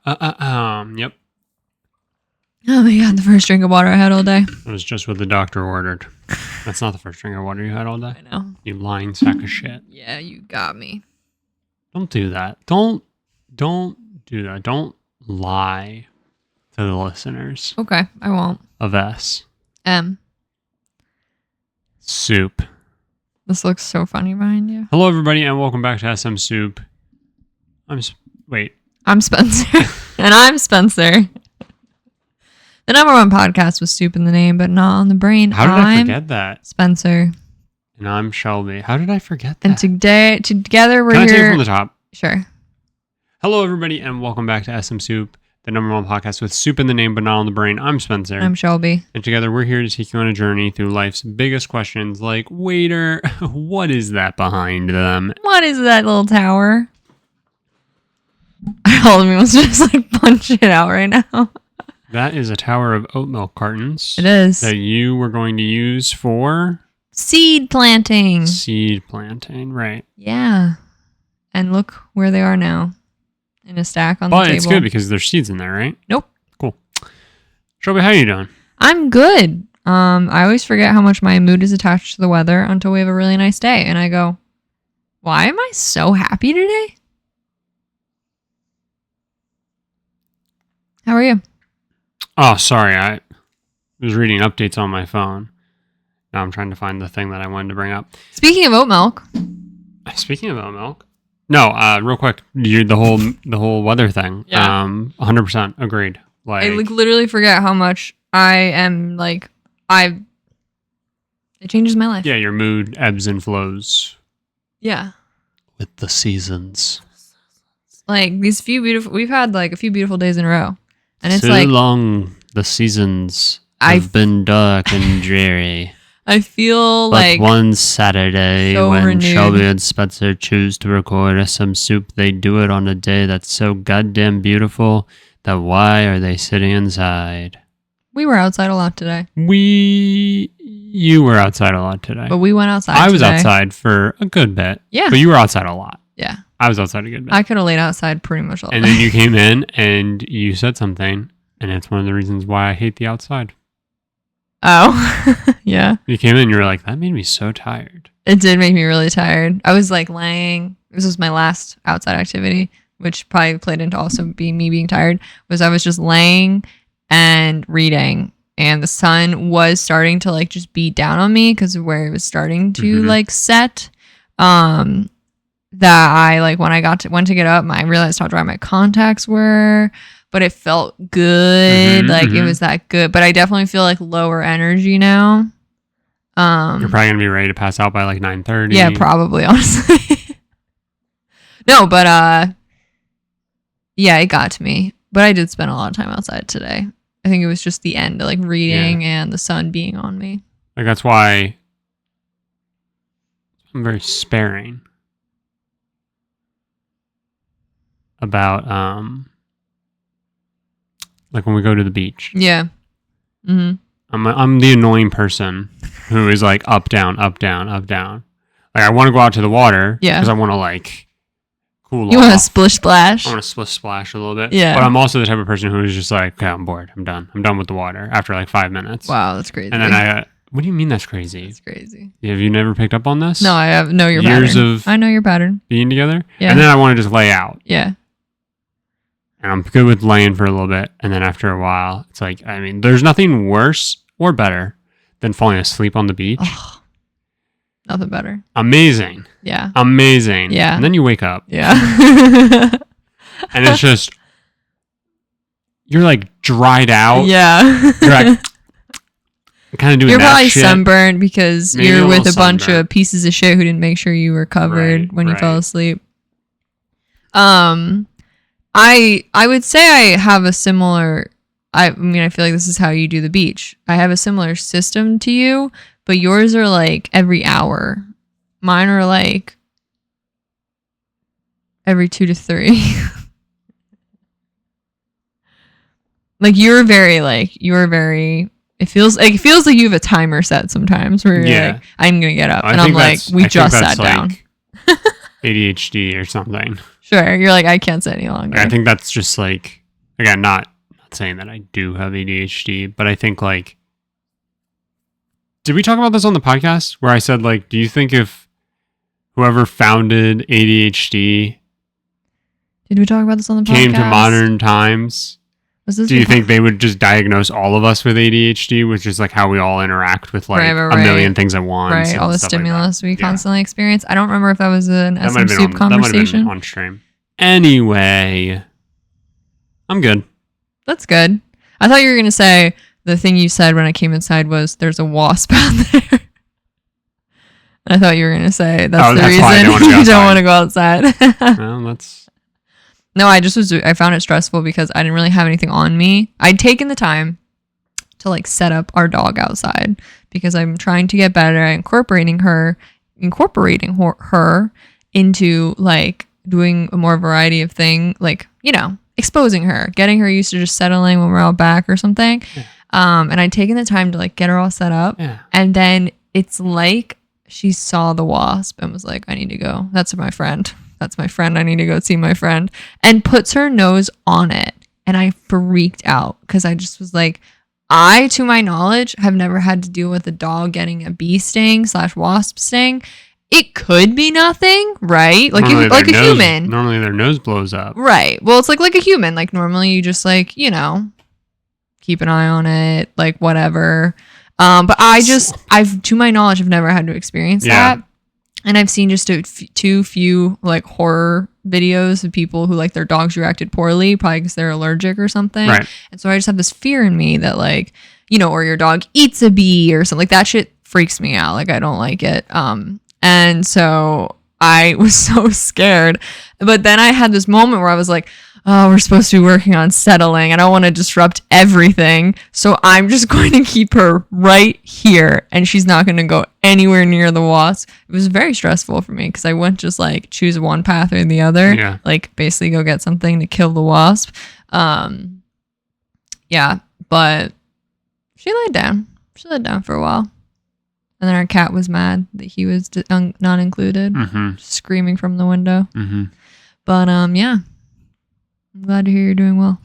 Yep. Oh my god, the first drink of water I had all day. It was just what the doctor ordered. That's not the first drink of water you had all day. I know. You lying sack of shit. Yeah, you got me. Don't do that. Don't do that. Don't lie to the listeners. Okay, I won't. Of S. Soup. This looks so funny behind you. Hello, everybody, and welcome back to SMSoup. I'm Spencer. And I'm Spencer. The number one podcast with soup in the name, but not on the brain. How did I forget that? Spencer. And I'm Shelby. How did I forget that? And together we're Can here. I take it from the top? Sure. Hello, everybody, and welcome back to SMSoup, the number one podcast with soup in the name, but not on the brain. I'm Spencer. I'm Shelby. And together we're here to take you on a journey through life's biggest questions, like, waiter, what is that behind them? What is that little tower? All of me wants to just punch it out right now. That is a tower of oat milk cartons. It is. That you were going to use for... Seed planting. Seed planting, right. Yeah. And look where they are now. In a stack on the table. But it's good because there's seeds in there, right? Nope. Cool. Shelby, how are you doing? I'm good. I always forget how much my mood is attached to the weather until we have a really nice day. And I go, why am I so happy today? How are you? Oh, sorry. I was reading updates on my phone. Now I'm trying to find the thing that I wanted to bring up. Speaking of oat milk. Speaking of oat milk. No, real quick. The whole weather thing. Yeah. 100% agreed. I literally forget how much I am it changes my life. Yeah, your mood ebbs and flows. Yeah. With the seasons. We've had a few beautiful days in a row. And it's Too long the seasons have been dark and dreary. I feel but one Saturday so when renewed. Shelby and Spencer choose to record some soup, they do it on a day that's so goddamn beautiful that why are they sitting inside? We were outside a lot today. You were outside a lot today. But we went outside I was today. outside for a good bit. Yeah. But you were outside a lot. Yeah. I was outside a good bit. I could have laid outside pretty much all day. And then you came in and you said something, and it's one of the reasons why I hate the outside. Oh, yeah. You came in and you were like, that made me so tired. It did make me really tired. I was laying. This was my last outside activity, which probably played into also me being tired, was I was just laying and reading. And the sun was starting to just beat down on me because of where it was starting to set. That I when I went to get up, I realized how dry my contacts were, but it felt good. It was that good. But I definitely feel lower energy now. You're probably gonna be ready to pass out by 9:30. Yeah, probably, honestly. No, but yeah, it got to me. But I did spend a lot of time outside today. I think it was just the end, reading and the sun being on me. That's why I'm very sparing about when we go to the beach. Yeah. Mm-hmm. I'm the annoying person who is up, down, up, down, up, down. I want to go out to the water because I want to cool off. You want to splish splash? I want to splish splash a little bit. Yeah. But I'm also the type of person who is just okay, I'm bored. I'm done. I'm done with the water after 5 minutes. Wow, that's crazy. And then what do you mean that's crazy? That's crazy. Have you never picked up on this? No, I have. Know your Years pattern. I know your pattern. Being together? Yeah. And then I want to just lay out. Yeah. And I'm good with laying for a little bit. And then after a while, it's there's nothing worse or better than falling asleep on the beach. Oh, nothing better. Amazing. Yeah. Amazing. Yeah. And then you wake up. Yeah. And it's just, you're dried out. Yeah. You're kind of doing You're that probably shit. sunburned because Maybe you're a with little a bunch sunburn. of pieces of shit who didn't make sure you were covered when you fell asleep. I would say I have a similar. I feel like this is how you do the beach. I have a similar system to you, but yours are every hour. Mine are every 2 to 3. You're very. It feels like you have a timer set sometimes where you're I'm gonna get up, and I'm we just sat down. ADHD or something. Sure, you're I can't sit any longer. I think that's just again, not saying that I do have ADHD, but I think like, did we talk about this on the podcast where I said like, do you think if whoever founded ADHD did we talk about this on the podcast? Came to modern times, do you think they would just diagnose all of us with ADHD, which is like how we all interact with like a million things at once? Right, all the stimulus we constantly experience. I don't remember if that was an SMSoup conversation. That might have been on stream. Anyway, I'm good. That's good. I thought you were going to say the thing you said when I came inside was there's a wasp out there. I thought you were going to say that's the reason you don't want to go outside. Well, that's... No, I found it stressful because I didn't really have anything on me. I'd taken the time to like set up our dog outside because I'm trying to get better at incorporating her into like doing a more variety of thing, like, you know, exposing her, getting her used to just settling when we're out back or something. Yeah. And I'd taken the time to like get her all set up. Yeah. And then it's like she saw the wasp and was like, I need to go. That's my friend. I need to go see my friend. And puts her nose on it. And I freaked out because I just was like, to my knowledge, have never had to deal with a dog getting a bee sting / wasp sting. It could be nothing, right? Like a human. Normally their nose blows up. Right. Well, it's like a human. Like normally you just like, you know, keep an eye on it, like whatever. But I've to my knowledge, have never had to experience that. And I've seen just too few like horror videos of people who like their dogs reacted poorly, probably because they're allergic or something. Right. And so I just have this fear in me that like, you know, or your dog eats a bee or something like that shit freaks me out. Like I don't like it. And so I was so scared. But then I had this moment where I was like, oh, we're supposed to be working on settling. I don't want to disrupt everything. So I'm just going to keep her right here. And she's not going to go anywhere near the wasp. It was very stressful for me because I wouldn't just like choose one path or the other. Yeah. Like basically go get something to kill the wasp. Yeah, but she laid down. She laid down for a while. And then our cat was mad that he was not included, screaming from the window. Mm-hmm. But yeah, I'm glad to hear you're doing well.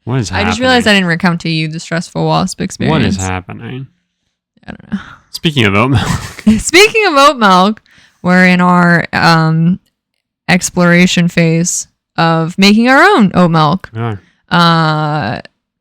What is happening? I just realized I didn't recount to you the stressful wasp experience. What is happening? I don't know. Speaking of oat milk, we're in our exploration phase of making our own oat milk. Yeah.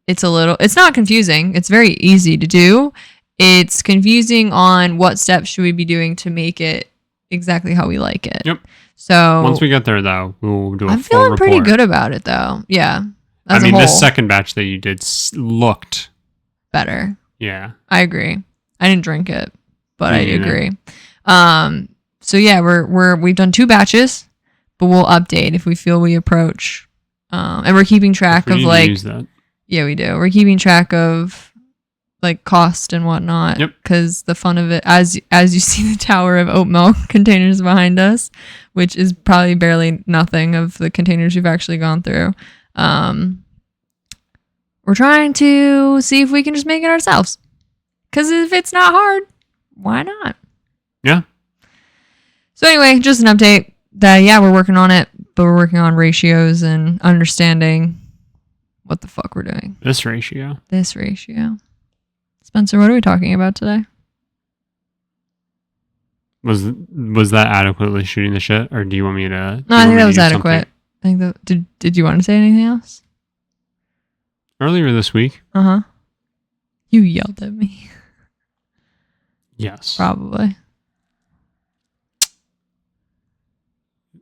It's not confusing. It's very easy to do. It's confusing on what steps should we be doing to make it exactly how we like it. Yep. So once we get there, though, we'll do a full report. I'm feeling pretty good about it, though. Yeah. This second batch that you did looked better. Yeah. I agree. I didn't drink it, but I agree. So yeah, we've done 2 batches, but we'll update if we feel we approach. And we're keeping track of like. Use that. Yeah, we do. We're keeping track of like cost and whatnot. Yep. Because the fun of it, as you see the tower of oat milk containers behind us, which is probably barely nothing of the containers we've actually gone through. We're trying to see if we can just make it ourselves. Because if it's not hard, why not? Yeah. So anyway, just an update that, yeah, we're working on it, but we're working on ratios and understanding what the fuck we're doing. This ratio. Spencer, what are we talking about today? Was that adequately shooting the shit, or do you want me to? No, I think that was adequate. I think that did you want to say anything else? Earlier this week. You yelled at me. Yes. Probably.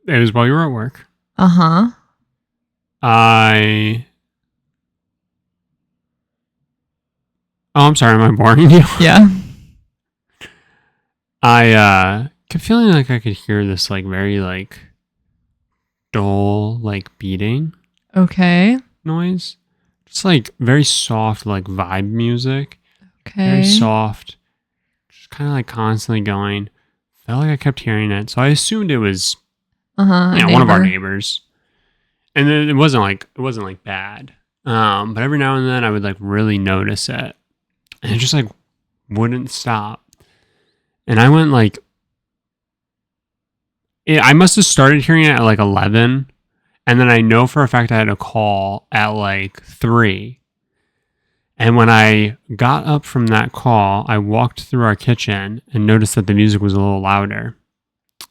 It was while you were at work. Oh, I'm sorry, am I boring you? Yeah. I kept feeling like I could hear this like very like dull like beating. Okay. Noise. Just like very soft like vibe music. Okay. Very soft. Just kind of like constantly going. Felt like I kept hearing it. So I assumed it was one of our neighbors. And then it wasn't like bad. But every now and then I would like really notice it. And it just like wouldn't stop. And I went like, I must have started hearing it at like 11. And then I know for a fact I had a call at like 3. And when I got up from that call, I walked through our kitchen and noticed that the music was a little louder.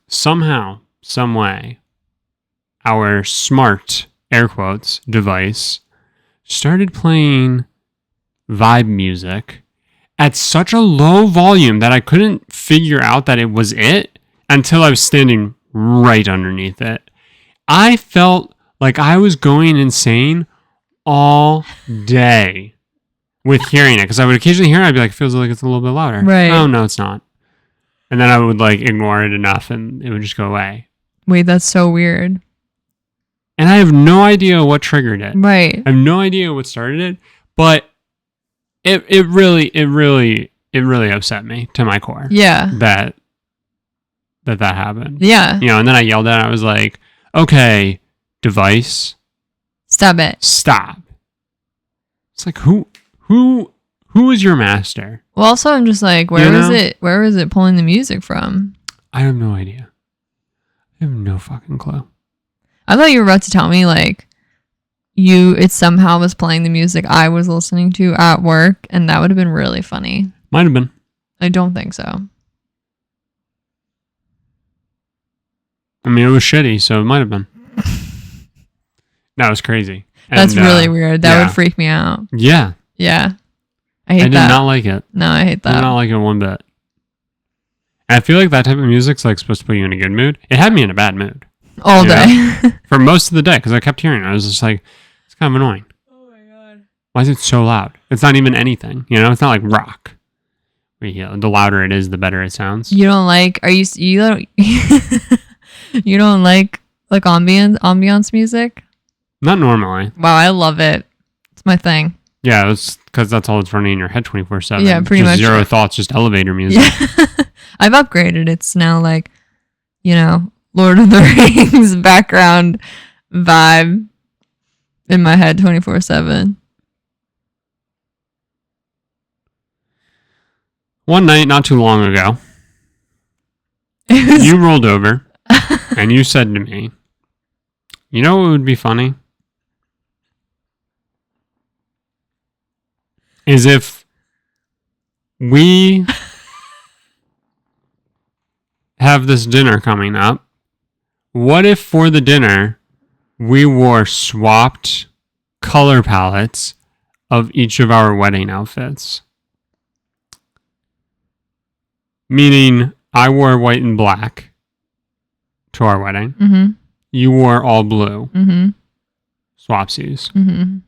Somehow, some way, our smart, air quotes, device started playing vibe music at such a low volume that I couldn't figure out that it was it until I was standing right underneath it. I felt like I was going insane all day with hearing it, because I would occasionally hear it, I'd be like, it feels like it's a little bit louder. Right. Oh, no, it's not. And then I would like ignore it enough and it would just go away. Wait, that's so weird. And I have no idea what triggered it. Right. I have no idea what started it, but it really upset me to my core. Yeah. That happened. Yeah. You know, and then I yelled at it. I was like, okay, device. Stop it. Stop. It's like, who is your master? Well, also, I'm just like, where is it pulling the music from? I have no idea. I have no fucking clue. I thought you were about to tell me, like, it somehow was playing the music I was listening to at work, and that would have been really funny. Might have been. I don't think so. I mean, it was shitty, so it might have been. That was crazy. That's really weird. That would freak me out. Yeah. Yeah. I hate that. I did not like it. No, I hate that. I did not like it one bit. And I feel like that type of music's like supposed to put you in a good mood. It had me in a bad mood. All day. For most of the day, because I kept hearing it. I was just like, it's kind of annoying. Oh my god. Why is it so loud? It's not even anything. You know, it's not like rock. The louder it is, the better it sounds. You don't like, you don't you don't like ambiance music? Not normally. Wow, I love it. It's my thing. Yeah, it's because that's all that's running in your head 24/7. Yeah, pretty much. Zero thoughts, just elevator music. Yeah. I've upgraded. It's now like, Lord of the Rings background vibe in my head 24/7. One night, not too long ago, you rolled over and you said to me, you know what would be funny? Is if we have this dinner coming up. What if for the dinner we wore swapped color palettes of each of our wedding outfits? Meaning I wore white and black to our wedding. Mm-hmm. You wore all blue. Mm-hmm. Swapsies. Mm-hmm.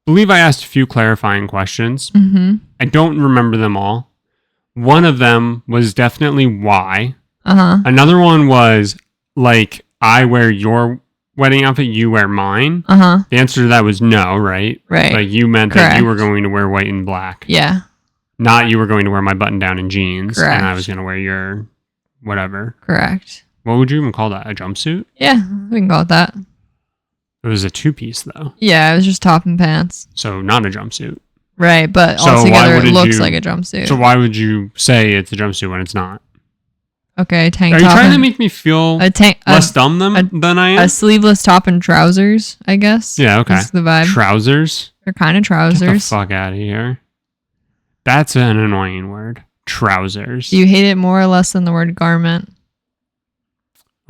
Believe I asked a few clarifying questions. Mm-hmm. I don't remember them all. One of them was definitely why. Uh-huh. Another one was like, I wear your wedding outfit, you wear mine. Uh-huh. The answer to that was no, right? Right. Like you meant Correct. that you were going to wear white and black. Yeah. Not you were going to wear my button down and jeans. Correct. And I was going to wear your whatever. Correct. What would you even call that? A jumpsuit? Yeah, we can call it that. It was a 2-piece though. Yeah, it was just top and pants. So not a jumpsuit. Right, but So altogether why it wouldn't looks you- like a jumpsuit. So why would you say it's a jumpsuit when it's not? Okay, tank Are top. you trying to and- make me feel a less dumb than I am? a sleeveless top and trousers, I guess. Yeah, okay. That's the vibe. Trousers? They're kind of Get the trousers. fuck out of here. That's an annoying word. Trousers. Do you hate it more or less than the word garment?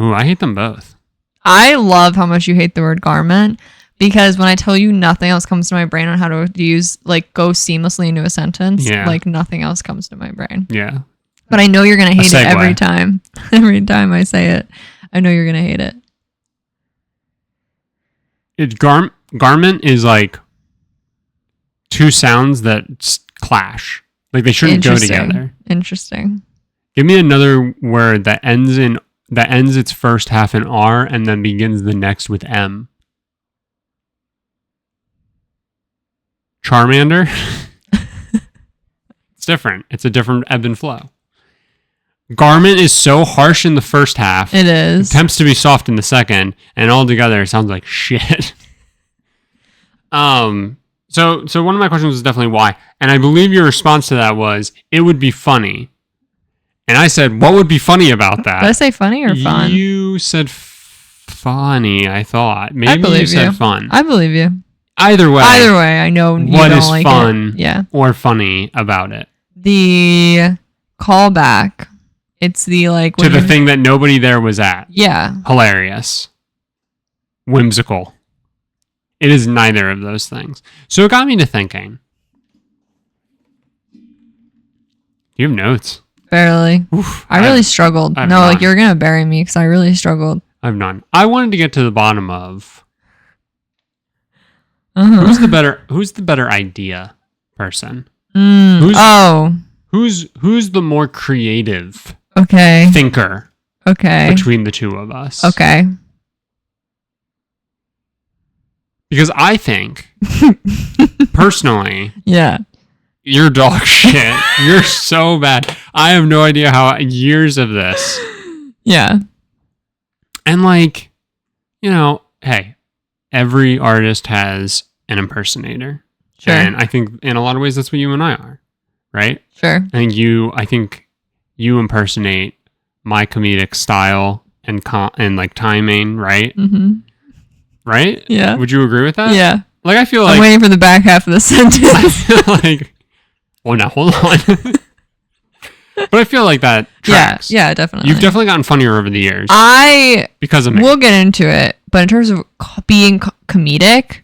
Ooh, I hate them both. I love how much you hate the word garment because when I tell you nothing else comes to my brain on how to use, like, go seamlessly into a sentence, Yeah. like nothing else comes to my brain. Yeah. But I know you're going to hate it segue. every time. Every time I say it, I know you're going to hate it. Garment is like two sounds that clash. Like they shouldn't go together. Interesting. Give me another word that ends its first half in R and then begins the next with M. Charmander. It's different. It's a different ebb and flow. Garment is so harsh in the first half. It is. Attempts to be soft in the second, and altogether it sounds like shit. So one of my questions was definitely why, and I believe your response to that was it would be funny, and I said what would be funny about that? Did I say funny or fun? You said funny, I thought. Maybe you said fun. I believe you. Either way, I know you what don't is like fun it. or funny about it? The callback. It's the like... To the thing that nobody there was at. Yeah. Hilarious. Whimsical. It is neither of those things. So it got me to thinking. Do you have notes? Barely. Oof, I really struggled. No, none. like you're going to bury me because I really struggled. I have none. I wanted to get to the bottom of Uh-huh. who's the better idea person? Who's the more creative thinker between the two of us? Okay. Because I think, personally, yeah, you're dog shit. You're so bad. I have no idea how years of this. Yeah. And like, hey, every artist has an impersonator. Sure. And I think in a lot of ways that's what you and I are, right? Sure. I think you impersonate my comedic style and like timing, right? Mm-hmm. Right? Yeah. Would you agree with that? Yeah. Like I feel like I'm waiting for the back half of the sentence. I feel like now hold on. But I feel like that tracks. Yeah, definitely. You've definitely gotten funnier over the years. Because of me. We'll get into it, but in terms of being comedic,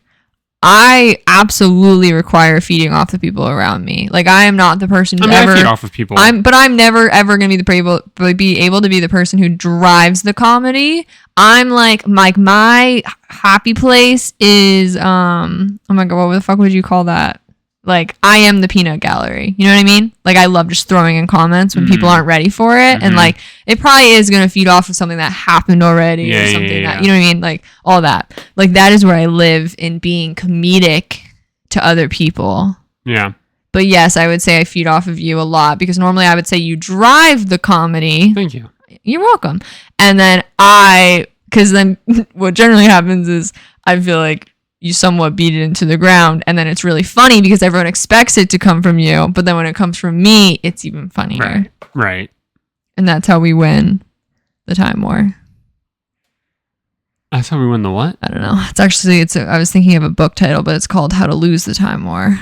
I absolutely require feeding off the people around me. Like I am not the person who I feed off of people. I'm never ever gonna be able to be the person who drives the comedy. I'm like my happy place is oh my god, what the fuck would you call that? Like I am the peanut gallery. You know what I mean? Like I love just throwing in comments when people aren't ready for it, and like it probably is gonna feed off of something that happened already or something that you know what I mean? Like all that. Like that is where I live in being comedic to other people. Yeah. But yes, I would say I feed off of you a lot because normally I would say you drive the comedy. Thank you. You're welcome. And then because then what generally happens is I feel like you somewhat beat it into the ground, and then it's really funny because everyone expects it to come from you, but then when it comes from me, it's even funnier. Right. And that's how we win the time war. That's how we win the what? I don't know. I was thinking of a book title, but it's called How to Lose the Time War.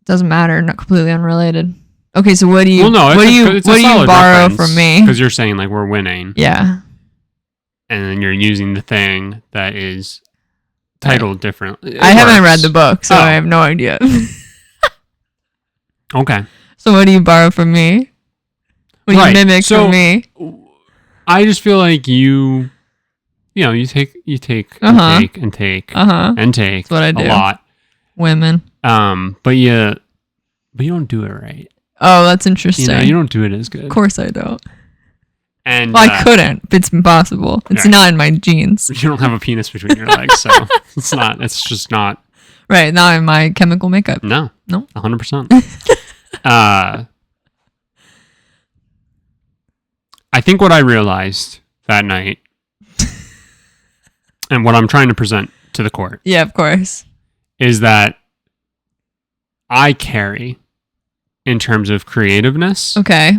Doesn't matter, not completely unrelated. Okay, so what do you borrow from me? Because you're saying like we're winning. Yeah. And then you're using the thing that is titled differently. I haven't read the book, so I have no idea. Okay. So what do you borrow from me? What do you mimic from me? I just feel like you take and take and take and take. That's what I do. A lot. Women. But you don't do it right. Oh, that's interesting. You don't do it as good. Of course I don't. And I couldn't. It's impossible. It's not in my genes. You don't have a penis between your legs, so it's just not. Right, not in my chemical makeup. No. 100%. I think what I realized that night, and what I'm trying to present to the court. Yeah, of course. Is that I carry in terms of creativeness. Okay.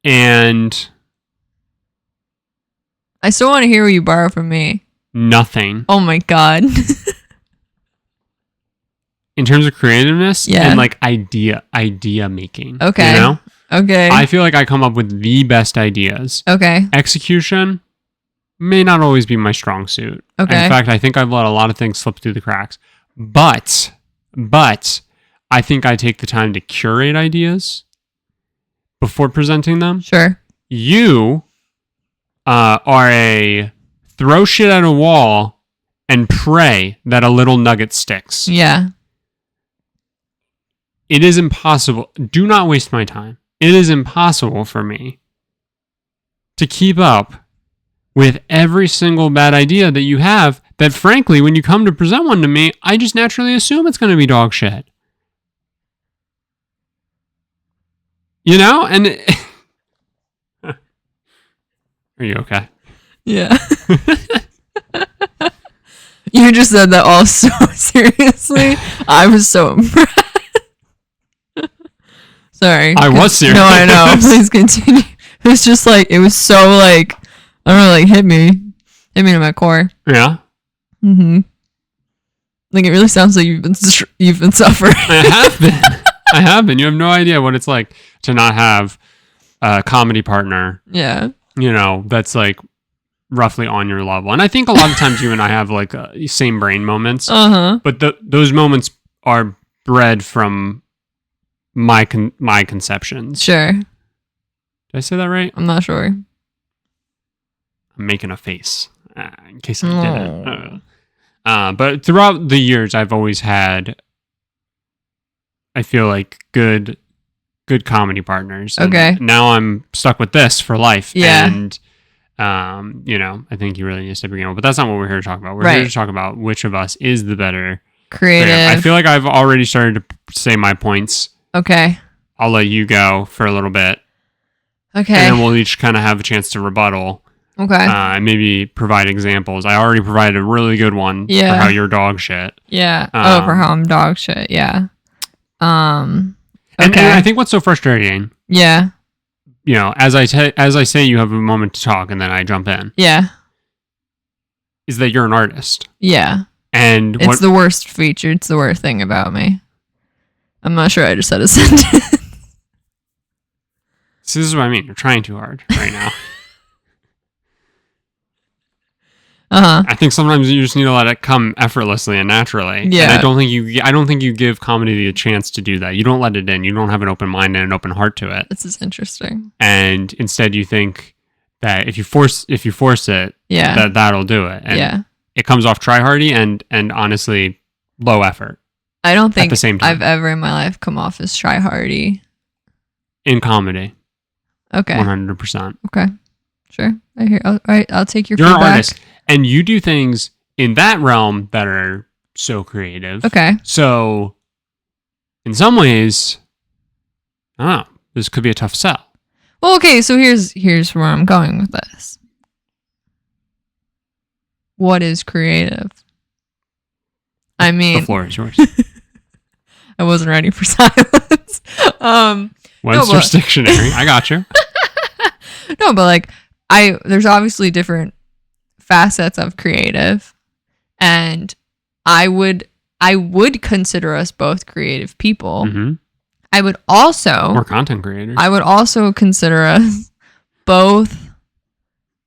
And I still want to hear what you borrow from me. Nothing. Oh my god. In terms of creativeness and like idea making. Okay. You know? Okay. I feel like I come up with the best ideas. Okay. Execution may not always be my strong suit. Okay. In fact, I think I've let a lot of things slip through the cracks. But I think I take the time to curate ideas before presenting them. Sure. You are a throw shit at a wall and pray that a little nugget sticks. Yeah. It is impossible. Do not waste my time. It is impossible for me to keep up with every single bad idea that you have that, frankly, when you come to present one to me, I just naturally assume it's going to be dog shit. You know? And are you okay? Yeah. You just said that all so seriously. I was so impressed. Sorry. I was serious. No, I know. Please continue. It was just like, it was so like, I don't know, like hit me to my core. Yeah. Mm-hmm. Like it really sounds like you've been suffering. I have been. You have no idea what it's like to not have a comedy partner. Yeah. You know, that's like roughly on your level. And I think a lot of times you and I have like same brain moments. But those moments are bred from my conceptions. Sure. Did I say that right? I'm not sure. I'm making a face in case I didn't. But throughout the years, I've always had, I feel like, good comedy partners. Okay. And now I'm stuck with this for life. Yeah. And, you know, I think you really need to step your game up. But that's not what we're here to talk about. We're here to talk about which of us is the better creative. I feel like I've already started to say my points. Okay. I'll let you go for a little bit. Okay. And then we'll each kind of have a chance to rebuttal. Okay. And maybe provide examples. I already provided a really good one for how you're dog shit. Yeah. For how I'm dog shit. Yeah. And I think what's so frustrating. Yeah. You know, as I say, you have a moment to talk, and then I jump in. Yeah. Is that you're an artist? Yeah. And it's the worst feature. It's the worst thing about me. I'm not sure I just said a sentence. So this is what I mean. You're trying too hard right now. I think sometimes you just need to let it come effortlessly and naturally. Yeah. And I don't think you give comedy the chance to do that. You don't let it in. You don't have an open mind and an open heart to it. This is interesting. And instead you think that if you force it, that'll do it. And it comes off tryhardy and honestly low effort. I don't think I've ever in my life come off as tryhardy. In comedy. Okay. 100%. Okay. Sure. I hear. All right. I'll take your feedback. You're an artist. And you do things in that realm that are so creative. Okay. So, in some ways, I don't know, this could be a tough sell. Well, okay, so here's where I'm going with this. What is creative? I mean... The floor is yours. I wasn't ready for silence. Webster's Dictionary. I got you. No, but like, there's obviously different facets of creative, and I would consider us both creative people. Mm-hmm. I would also more content creators. I would also consider us both.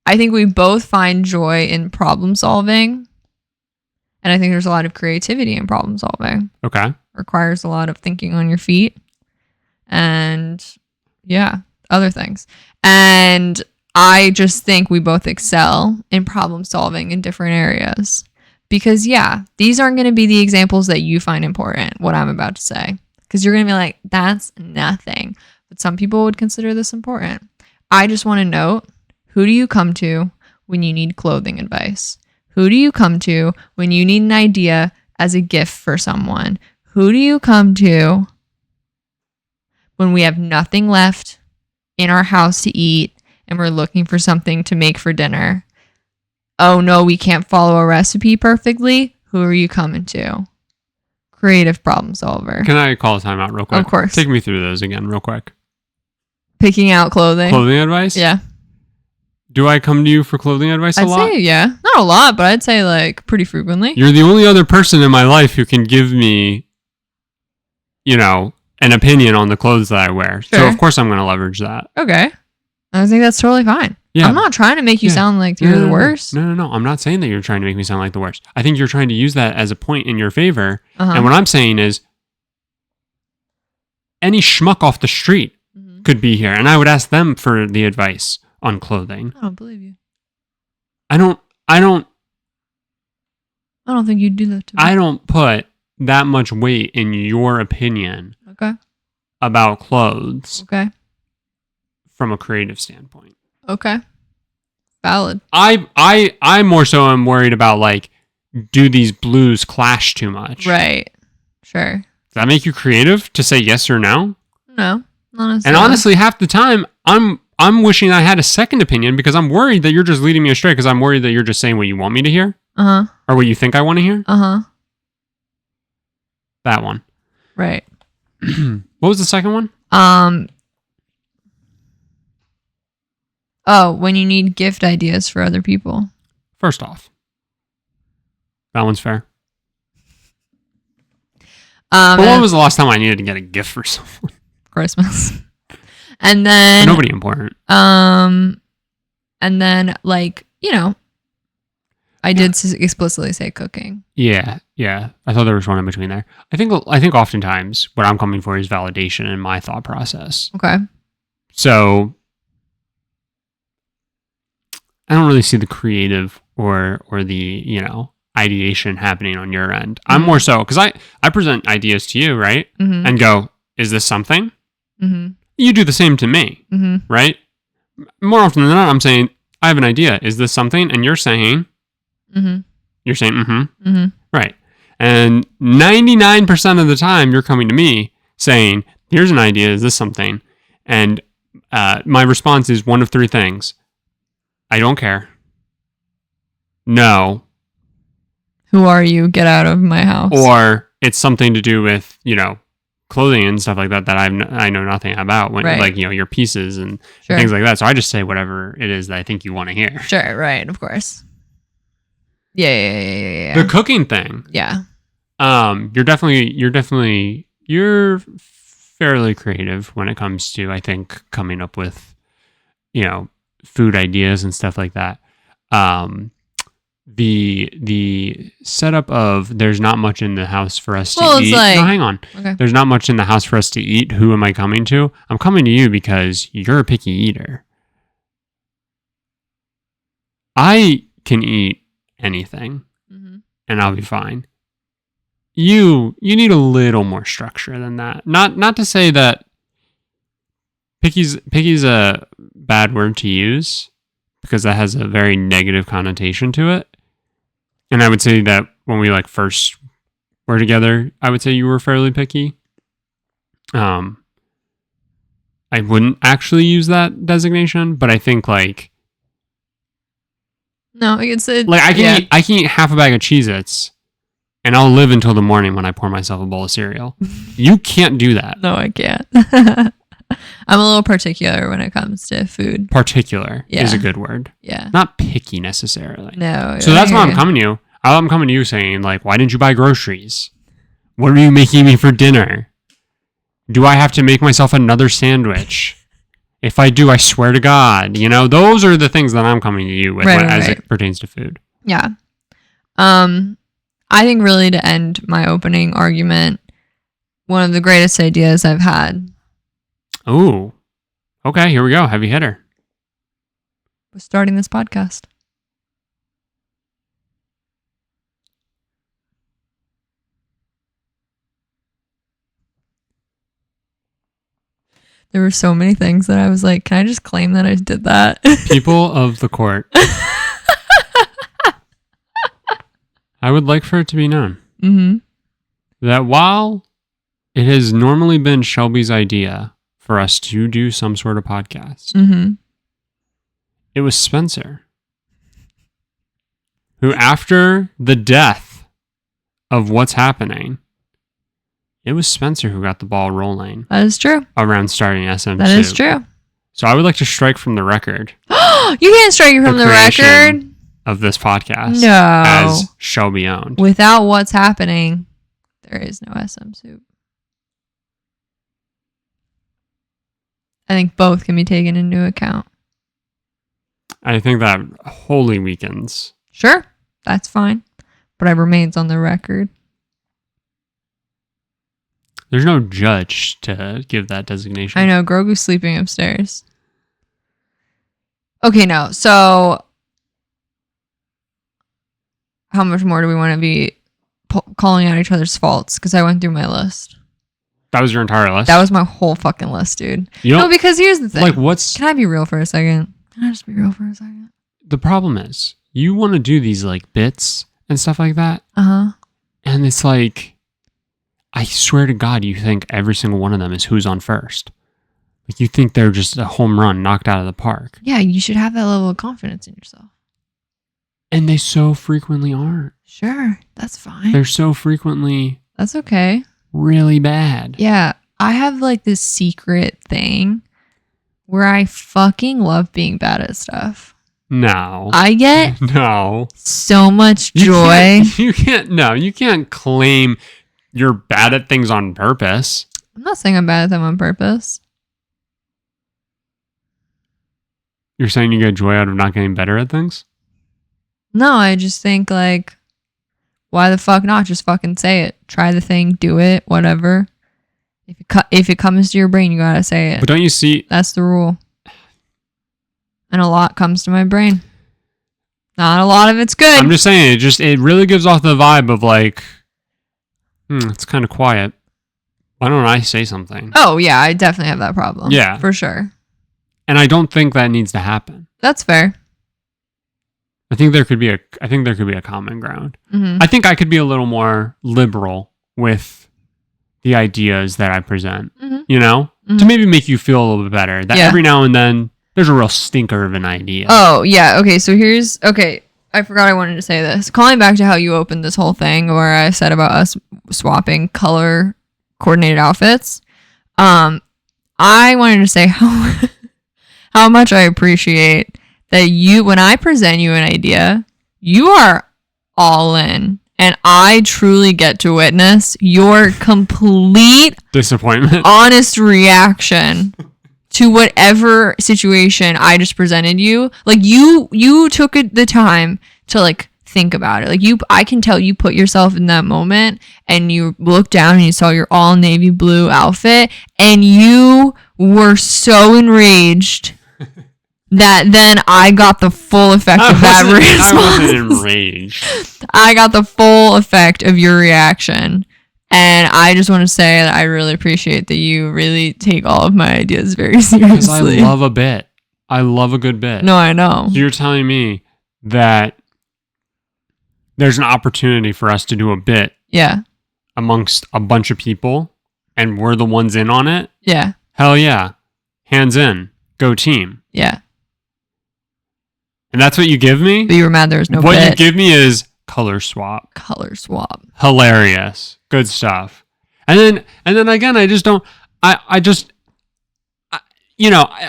I think we both find joy in problem solving, and I think there's a lot of creativity in problem solving. Okay, requires a lot of thinking on your feet, and other things. And I just think we both excel in problem solving in different areas. Because, these aren't going to be the examples that you find important, what I'm about to say. Because you're going to be like, that's nothing. But some people would consider this important. I just want to note, who do you come to when you need clothing advice? Who do you come to when you need an idea as a gift for someone? Who do you come to when we have nothing left in our house to eat and we're looking for something to make for dinner? Oh no, we can't follow a recipe perfectly. Who are you coming to? Creative problem solver. Can I call a timeout real quick? Of course. Take me through those again real quick. Picking out clothing. Clothing advice? Yeah. Do I come to you for clothing advice a lot? I'd say, yeah. Not a lot, but I'd say like pretty frequently. You're the only other person in my life who can give me, an opinion on the clothes that I wear. Sure. So of course I'm going to leverage that. Okay. I think that's totally fine. Yeah. I'm not trying to make you sound like you're the worst. No. I'm not saying that you're trying to make me sound like the worst. I think you're trying to use that as a point in your favor. And what I'm saying is any schmuck off the street could be here. And I would ask them for the advice on clothing. I don't believe you. I don't think you'd do that to me. I don't put that much weight in your opinion about clothes from a creative standpoint. Okay. Valid. I more so am worried about like, do these blues clash too much? Right. Sure. Does that make you creative to say yes or no? No. Honestly. And honestly, half the time I'm wishing I had a second opinion because I'm worried that you're just leading me astray because I'm worried that you're just saying what you want me to hear. Or what you think I want to hear. That one. Right. What was the second one? Oh, when you need gift ideas for other people. First off, that one's fair. But when was the last time I needed to get a gift for someone? Christmas. And then... But nobody important. And then, like, I did explicitly say cooking. Yeah. I thought there was one in between there. I think oftentimes what I'm coming for is validation in my thought process. Okay. So I don't really see the creative or the, ideation happening on your end. Mm-hmm. I'm more so, because I present ideas to you, right? Mm-hmm. And go, is this something? Mm-hmm. You do the same to me, right? More often than not, I'm saying, I have an idea. Is this something? And you're saying, right. And 99% of the time, you're coming to me saying, here's an idea. Is this something? And my response is one of three things. I don't care. No. Who are you? Get out of my house. Or it's something to do with, clothing and stuff like that I know nothing about. When like, your pieces and things like that. So I just say whatever it is that I think you want to hear. Sure, right, of course. Yeah. The cooking thing. Yeah. You're fairly creative when it comes to, I think, coming up with, food ideas and stuff like that. The setup of there's not much in the house for us to eat. Like, no, hang on. Okay. There's not much in the house for us to eat. Who am I coming to? I'm coming to you because you're a picky eater. I can eat anything and I'll be fine. You need a little more structure than that. Not to say that picky's a bad word to use, because that has a very negative connotation to it. And I would say that when we first were together, I would say you were fairly picky. I wouldn't actually use that designation, but I think no, it's I can eat half a bag of Cheez-Its and I'll live until the morning when I pour myself a bowl of cereal. You can't do that. No, I can't. I'm a little particular when it comes to food. Particular is a good word. Yeah. Not picky necessarily. No. So that's why I'm coming to you. I'm coming to you saying, why didn't you buy groceries? What are you making me for dinner? Do I have to make myself another sandwich? If I do, I swear to God. Those are the things that I'm coming to you with as it pertains to food. Yeah. I think really to end my opening argument, one of the greatest ideas I've had. Oh, okay. Here we go. Heavy hitter. We're starting this podcast. There were so many things that I was like, can I just claim that I did that? People of the court. I would like for it to be known that while it has normally been Shelby's idea for us to do some sort of podcast, it was Spencer who, after the death of What's Happening, it was Spencer who got the ball rolling. That is true. Around starting SMSoup. That is true. So I would like to strike from the record. You can't strike it from the record of this podcast. No. As Shelby owned. Without What's Happening, there is no SMSoup. I think both can be taken into account. I think that wholly weakens. Sure, that's fine. But it remains on the record. There's no judge to give that designation. I know, Grogu's sleeping upstairs. Okay, no. So, how much more do we want to be calling out each other's faults? Because I went through my list. That was your entire list? That was my whole fucking list, dude. No, because here's the thing. Can I be real for a second? Can I just be real for a second? The problem is, you want to do these bits and stuff like that. And it's I swear to God, you think every single one of them is who's on first. You think they're just a home run knocked out of the park. Yeah, you should have that level of confidence in yourself. And they so frequently aren't. Sure, that's fine. They're so frequently... That's okay. Really bad. Yeah, I have this secret thing where I fucking love being bad at stuff. No. I get so much joy. You can't claim you're bad at things on purpose. I'm not saying I'm bad at them on purpose. You're saying you get joy out of not getting better at things? No, I just think like, why the fuck not? Just fucking say it. Try the thing, do it, whatever. If it comes to your brain, you gotta say it. But don't you see? That's the rule. And a lot comes to my brain. Not a lot of it's good. I'm just saying, it really gives off the vibe of like, it's kind of quiet. Why don't I say something? Oh yeah, I definitely have that problem. Yeah, for sure. And I don't think that needs to happen. That's fair. I think there could be a common ground. Mm-hmm. I think I could be a little more liberal with the ideas that I present. Mm-hmm. You know, to maybe make you feel a little bit better. That every now and then there's a real stinker of an idea. Oh yeah. Okay. So I forgot I wanted to say this. Calling back to how you opened this whole thing, where I said about us swapping color coordinated outfits. I wanted to say how much I appreciate that when I present you an idea, you are all in. And I truly get to witness your complete disappointment, honest reaction to whatever situation I just presented you. Like you took the time to like think about it. Like I can tell you put yourself in that moment and you looked down and you saw your all navy blue outfit and you were so enraged that then I got the full effect of that response. I wasn't enraged. I got the full effect of your reaction. And I just want to say that I really appreciate that you really take all of my ideas very seriously. Because I love a bit. I love a good bit. No, I know. So you're telling me that there's an opportunity for us to do a bit amongst a bunch of people and we're the ones in on it? Yeah. Hell yeah. Hands in. Go team. Yeah. And that's what you give me? But you were mad there was no What bit. you give me is color swap. Color swap. Hilarious. Good stuff. And then again, I just don't, I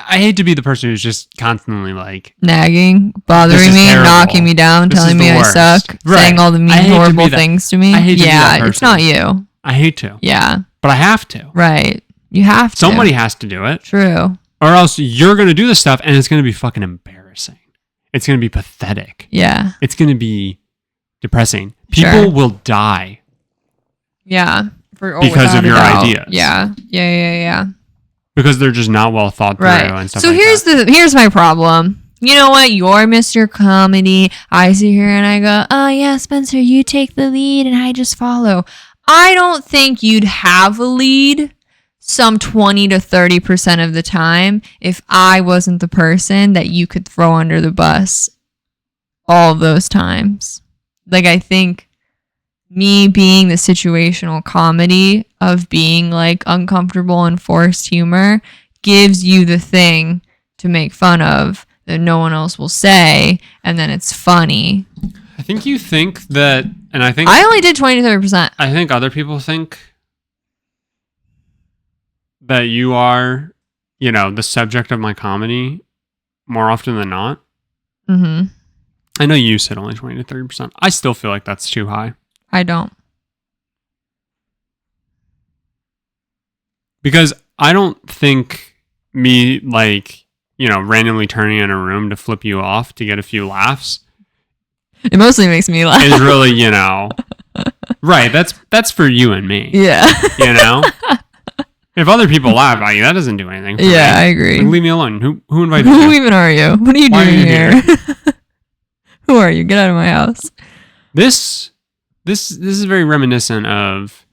hate to be the person who's just constantly like nagging, bothering me, terrible. knocking me down, telling me I suck, saying all the mean, horrible things to me. I hate to be that person. It's not you. I hate to. Yeah. But I have to. Right. You have to. Somebody has to do it. True. Or else you're going to do this stuff and it's going to be fucking embarrassing. It's going to be pathetic. Yeah. It's going to be depressing. People will die. Yeah. Because of your ideas. Yeah. Because they're just not well thought through and stuff so like that. Here's my problem. You know what? You're Mr. Comedy. I sit here and I go, oh yeah, Spencer, you take the lead and I just follow. I don't think you'd have a lead some 20 to 30% of the time if I wasn't the person that you could throw under the bus all of those times. Like, I think me being the situational comedy of being like uncomfortable and forced humor gives you the thing to make fun of that no one else will say, and then it's funny. I think you think that, and I think I only did 20 to 30%. I think other people think that you are, the subject of my comedy more often than not. Mm-hmm. I know you said only 20 to 30%. I still feel like that's too high. I don't. Because I don't think me, randomly turning in a room to flip you off to get a few laughs. It mostly makes me laugh. Is really, right. That's for you and me. Yeah. If other people laugh at you, that doesn't do anything for me. I agree. Like, leave me alone. Who invited you? Who even are you? What are you doing here? Who are you? Get out of my house. This is very reminiscent of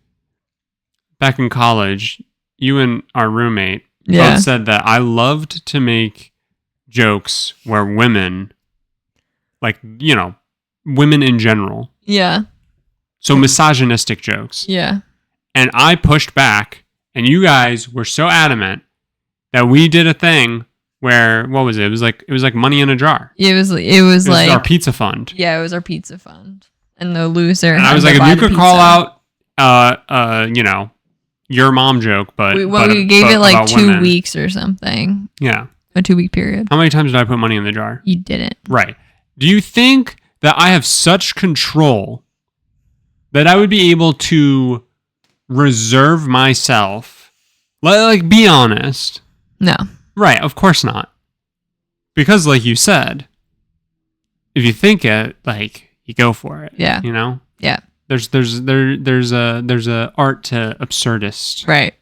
back in college. You and our roommate both said that I loved to make jokes where women, women in general. Yeah. So misogynistic jokes. Yeah. And I pushed back, and you guys were so adamant that we did a thing where, what was it? It was like money in a jar. It was like our pizza fund. Yeah, it was our pizza fund. And the loser. And I was like, if you could call out, your mom joke, but we gave it like 2 women. weeks or something. Yeah. a 2-week period. How many times did I put money in the jar? You didn't. Right. Do you think that I have such control that I would be able to reserve myself? Like, be honest. No. Right. Of course not. Because, like you said, if you think it, like, you go for it. Yeah. You know? Yeah. There's a art to absurdist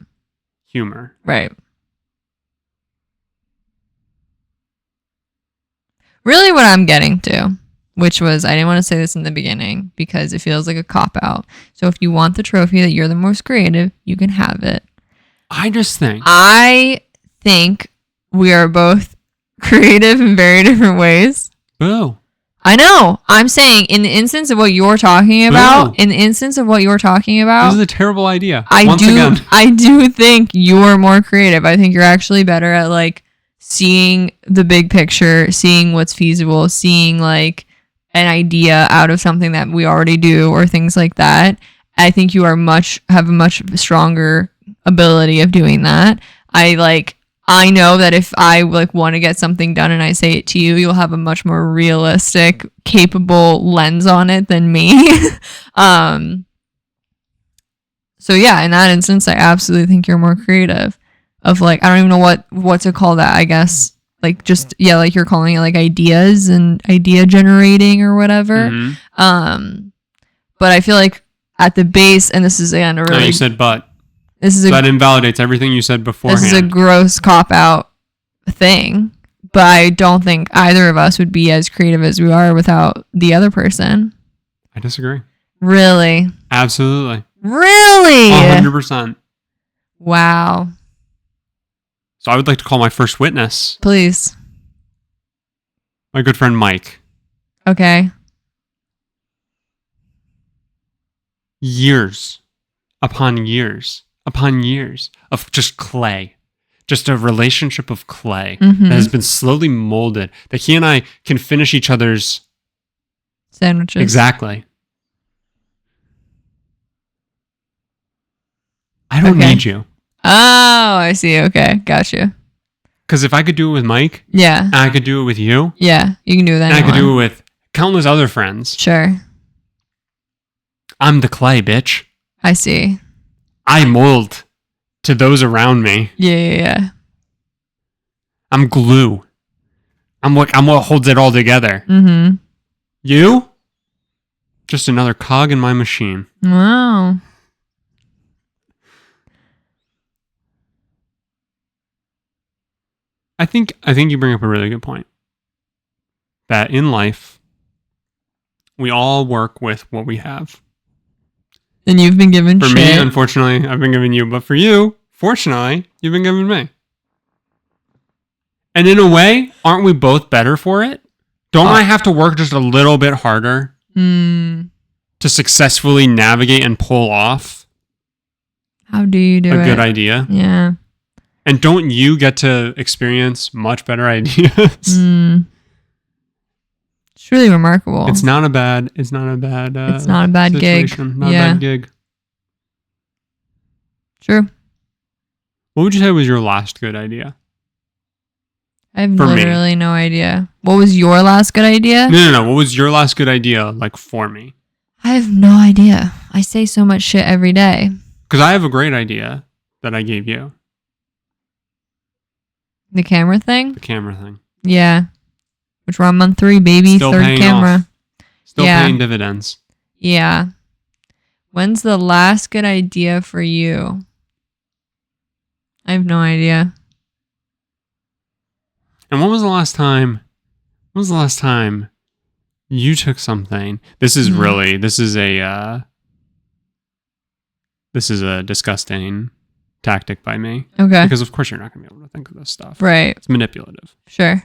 humor. Right. Really what I'm getting to, which was, I didn't want to say this in the beginning because it feels like a cop-out. So if you want the trophy that you're the most creative, you can have it. I think we are both creative in very different ways. Boo. I know. I'm saying in the instance of what you're talking about, this is a terrible idea. I do think you're more creative. I think you're actually better at like seeing the big picture, seeing what's feasible, seeing like an idea out of something that we already do or things like that. I think you have a much stronger ability of doing that. I know that if I like want to get something done and I say it to you, you'll have a much more realistic, capable lens on it than me. So yeah, in that instance, I absolutely think you're more creative. Of like, I don't even know what to call that. I guess like just like you're calling it like ideas and idea generating or whatever. Mm-hmm. But I feel like at the base, and this is again a really. No, you said but. That invalidates everything you said beforehand. This is a gross cop-out thing, but I don't think either of us would be as creative as we are without the other person. I disagree. Really? Absolutely. Really? 100%. Wow. So I would like to call my first witness. Please. My good friend Mike. Okay. Years upon years of just clay, just a relationship of clay that has been slowly molded, that he and I can finish each other's sandwiches. Exactly. I don't need you. Oh, I see. Okay. Gotcha. Because if I could do it with Mike, and I could do it with you, you can do that. And I could do it with countless other friends. Sure. I'm the clay, bitch. I see. I mold to those around me. Yeah. I'm glue. I'm what holds it all together. Mm-hmm. You? Just another cog in my machine. Wow. I think you bring up a really good point. That in life, we all work with what we have. And you've been given shit. For me, unfortunately, I've been giving you. But for you, fortunately, you've been giving me. And in a way, aren't we both better for it? Don't I have to work just a little bit harder to successfully navigate and pull off? How do you do a good idea? Yeah. And don't you get to experience much better ideas? It's really remarkable. It's not a bad it's not a bad situation. Gig. Not a bad gig. True. What would you say was your last good idea? I have literally no idea. What was your last good idea? No. What was your last good idea like for me? I have no idea. I say so much shit every day. Because I have a great idea that I gave you. The camera thing? The camera thing. Yeah. Which we're on month 3, baby. Still Third camera. Off. Still paying dividends. Yeah. When's the last good idea for you? I have no idea. And when was the last time you took something? This is really, this is a disgusting tactic by me. Okay. Because of course you're not going to be able to think of this stuff. Right. It's manipulative. Sure.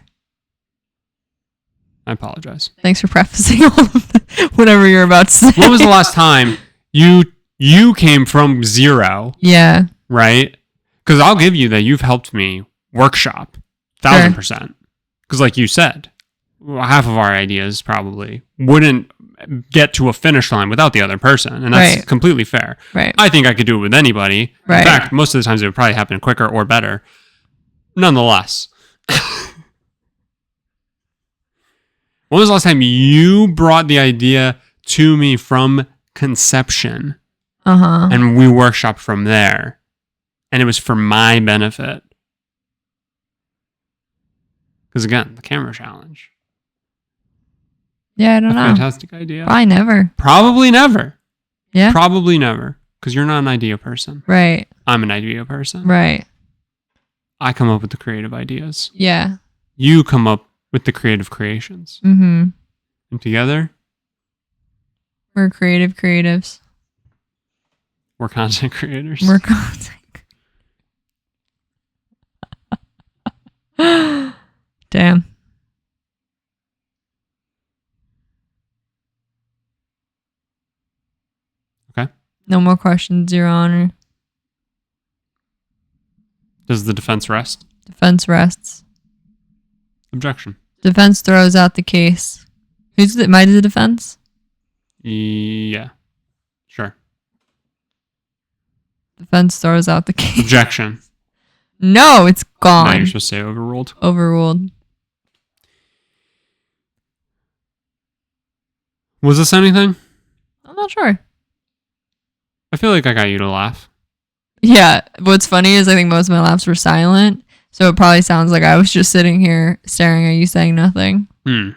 I apologize. Thanks for prefacing all of that, whatever you're about to say. When was the last time you came from zero? Yeah. Right? Because I'll give you that you've helped me workshop 1,000%. Because like you said, half of our ideas probably wouldn't get to a finish line without the other person. And that's completely fair. Right. I think I could do it with anybody. Right. In fact, most of the times it would probably happen quicker or better. Nonetheless, When was the last time you brought the idea to me from conception? And we workshopped from there. And it was for my benefit. Because again, the camera challenge. Yeah, I don't know. Fantastic idea. Probably never. Probably never. Yeah. Probably never. Because you're not an idea person. Right. I'm an idea person. Right. I come up with the creative ideas. Yeah. You come up with the creative creations. Mm-hmm. And together, we're creative creatives. We're content creators. We're content. Damn. Okay. No more questions, Your Honor. Does the defense rest? Defense rests. Objection. Defense throws out the case. Am I the defense? Yeah. Sure. Defense throws out the case. Objection. No, it's gone. No, you're supposed to say overruled. Overruled. Was this anything? I'm not sure. I feel like I got you to laugh. Yeah. What's funny is I think most of my laughs were silent. So it probably sounds like I was just sitting here staring at you saying nothing. A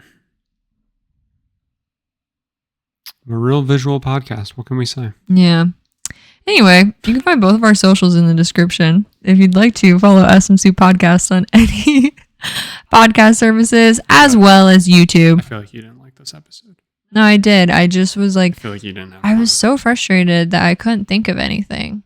real visual podcast. What can we say? Yeah. Anyway, you can find both of our socials in the description. If you'd like to follow SMSoup Podcast on any podcast services, as well as YouTube. I feel like you didn't like this episode. No, I did. I just was like... I feel like you didn't have I was so frustrated that I couldn't think of anything.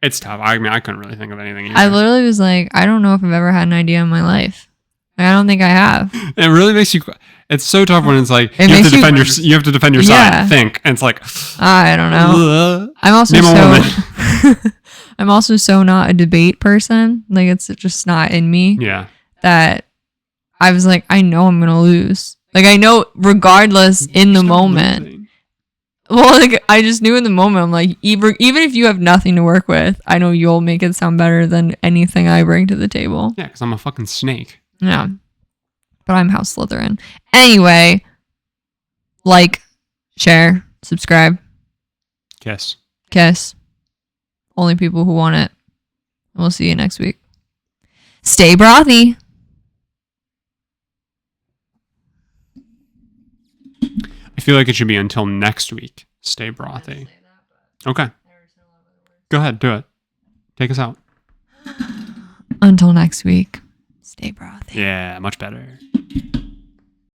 It's tough. I mean, I couldn't really think of anything either. I literally was like, I don't know if I've ever had an idea in my life. I don't think I have. It really makes you... It's so tough when it's like, you have to defend your side and think. And it's like... I don't know. I'm also so not a debate person. Like, it's just not in me. Yeah. That I was like, I know I'm going to lose. Like, I know regardless in the moment. Losing. Well, like, I just knew in the moment, I'm like, even if you have nothing to work with, I know you'll make it sound better than anything I bring to the table. Yeah, because I'm a fucking snake. Yeah. But I'm House Slytherin. Anyway, like, share, subscribe. Kiss. Only people who want it. And we'll see you next week. Stay brothy. I feel like it should be until next week. Stay brothy. Okay. Go ahead. Do it. Take us out. Until next week. Stay brothy. Yeah, much better.